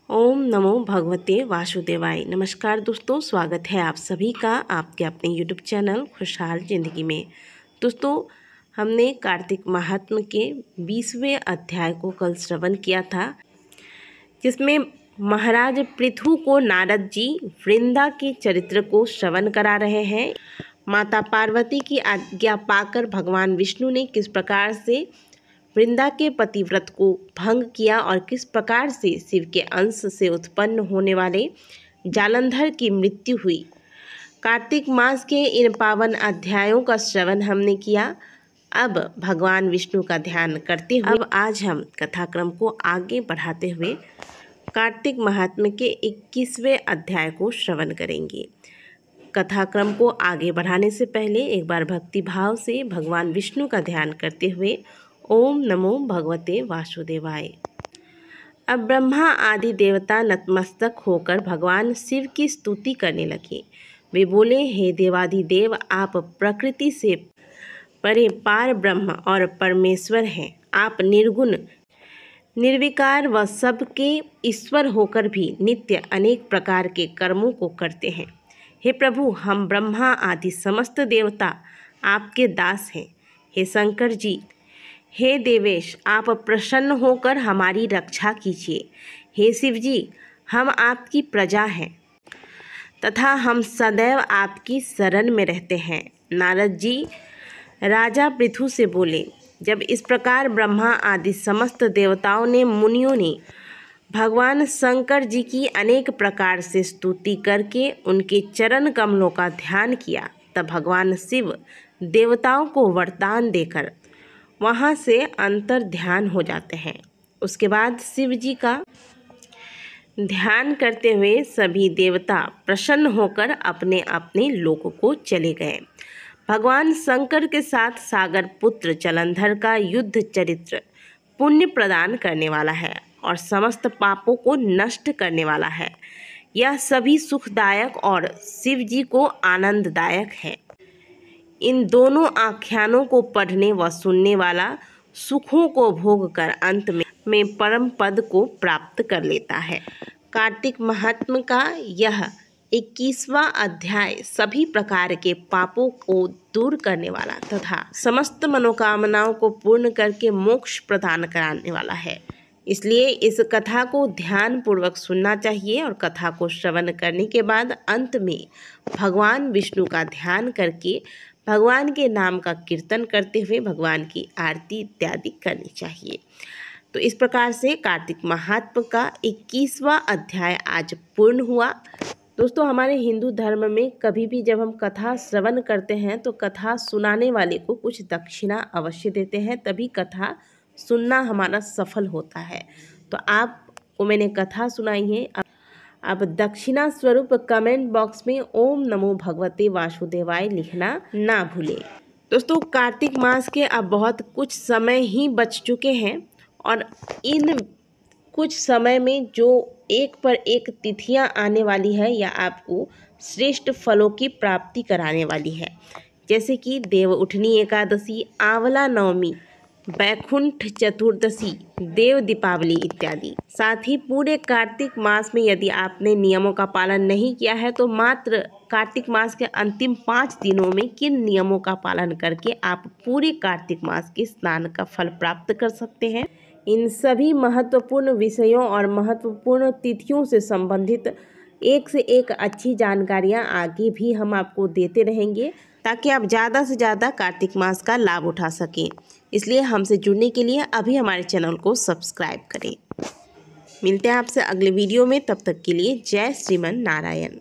ओम नमो भगवते वासुदेवाय। नमस्कार दोस्तों, स्वागत है आप सभी का आपके अपने यूट्यूब चैनल खुशहाल ज़िंदगी में। दोस्तों, हमने कार्तिक महात्म्य के 20वें अध्याय को कल श्रवण किया था, जिसमें महाराज पृथु को नारद जी वृंदा के चरित्र को श्रवण करा रहे हैं। माता पार्वती की आज्ञा पाकर भगवान विष्णु ने किस प्रकार से वृंदा के पतिव्रत को भंग किया और किस प्रकार से शिव के अंश से उत्पन्न होने वाले जालंधर की मृत्यु हुई। कार्तिक मास के इन पावन अध्यायों का श्रवण हमने किया। अब भगवान विष्णु का ध्यान करते हुए आज हम कथाक्रम को आगे बढ़ाते हुए कार्तिक महात्म्य के 21वें अध्याय को श्रवण करेंगे। कथाक्रम को आगे बढ़ाने से पहले एक बार भक्ति भाव से भगवान विष्णु का ध्यान करते हुए ओम नमो भगवते वासुदेवाय। अब ब्रह्मा आदि देवता नतमस्तक होकर भगवान शिव की स्तुति करने लगे। वे बोले, हे देवाधिदेव, आप प्रकृति से परे पार ब्रह्म और परमेश्वर हैं। आप निर्गुण निर्विकार व सबके ईश्वर होकर भी नित्य अनेक प्रकार के कर्मों को करते हैं। हे प्रभु, हम ब्रह्मा आदि समस्त देवता आपके दास हैं। हे शंकर जी, हे देवेश, आप प्रसन्न होकर हमारी रक्षा कीजिए। हे शिव जी, हम आपकी प्रजा हैं तथा हम सदैव आपकी शरण में रहते हैं। नारद जी राजा पृथु से बोले, जब इस प्रकार ब्रह्मा आदि समस्त देवताओं ने मुनियों ने भगवान शंकर जी की अनेक प्रकार से स्तुति करके उनके चरण कमलों का ध्यान किया, तब भगवान शिव देवताओं को वरदान देकर वहाँ से अंतर ध्यान हो जाते हैं। उसके बाद शिव जी का ध्यान करते हुए सभी देवता प्रसन्न होकर अपने अपने लोक को चले गए। भगवान शंकर के साथ सागर पुत्र जालंधर का युद्ध चरित्र पुण्य प्रदान करने वाला है और समस्त पापों को नष्ट करने वाला है। यह सभी सुखदायक और शिव जी को आनंददायक है। इन दोनों आख्यानों को पढ़ने व सुनने वाला सुखों को भोग कर अंत में परम पद को प्राप्त कर लेता है। कार्तिक महात्म्य का यह 21वां अध्याय सभी प्रकार के पापों को दूर करने वाला तथा समस्त मनोकामनाओं को पूर्ण करके मोक्ष प्रदान कराने वाला है। इसलिए इस कथा को ध्यान पूर्वक सुनना चाहिए और कथा को श्रवण करने के बाद अंत में भगवान विष्णु का ध्यान करके भगवान के नाम का कीर्तन करते हुए भगवान की आरती इत्यादि करनी चाहिए। तो इस प्रकार से कार्तिक महात्म्य का 21वां अध्याय आज पूर्ण हुआ। दोस्तों, हमारे हिंदू धर्म में कभी भी जब हम कथा श्रवण करते हैं तो कथा सुनाने वाले को कुछ दक्षिणा अवश्य देते हैं, तभी कथा सुनना हमारा सफल होता है। तो आपको मैंने कथा सुनाई है, अब दक्षिणा स्वरूप कमेंट बॉक्स में ओम नमो भगवते वासुदेवाय लिखना ना भूलें। दोस्तों, कार्तिक मास के अब बहुत कुछ समय ही बच चुके हैं और इन कुछ समय में जो एक पर एक तिथियां आने वाली है या आपको श्रेष्ठ फलों की प्राप्ति कराने वाली है, जैसे कि देव उठनी एकादशी, आंवला नवमी, बैकुंठ चतुर्दशी, देव दीपावली इत्यादि। साथ ही पूरे कार्तिक मास में यदि आपने नियमों का पालन नहीं किया है तो मात्र कार्तिक मास के अंतिम 5 दिनों में किन नियमों का पालन करके आप पूरे कार्तिक मास के स्नान का फल प्राप्त कर सकते हैं। इन सभी महत्वपूर्ण विषयों और महत्वपूर्ण तिथियों से संबंधित एक से एक अच्छी जानकारियाँ आगे भी हम आपको देते रहेंगे, ताकि आप ज़्यादा से ज़्यादा कार्तिक मास का लाभ उठा सकें। इसलिए हमसे जुड़ने के लिए अभी हमारे चैनल को सब्सक्राइब करें। मिलते हैं आपसे अगले वीडियो में, तब तक के लिए जय श्रीमन नारायण।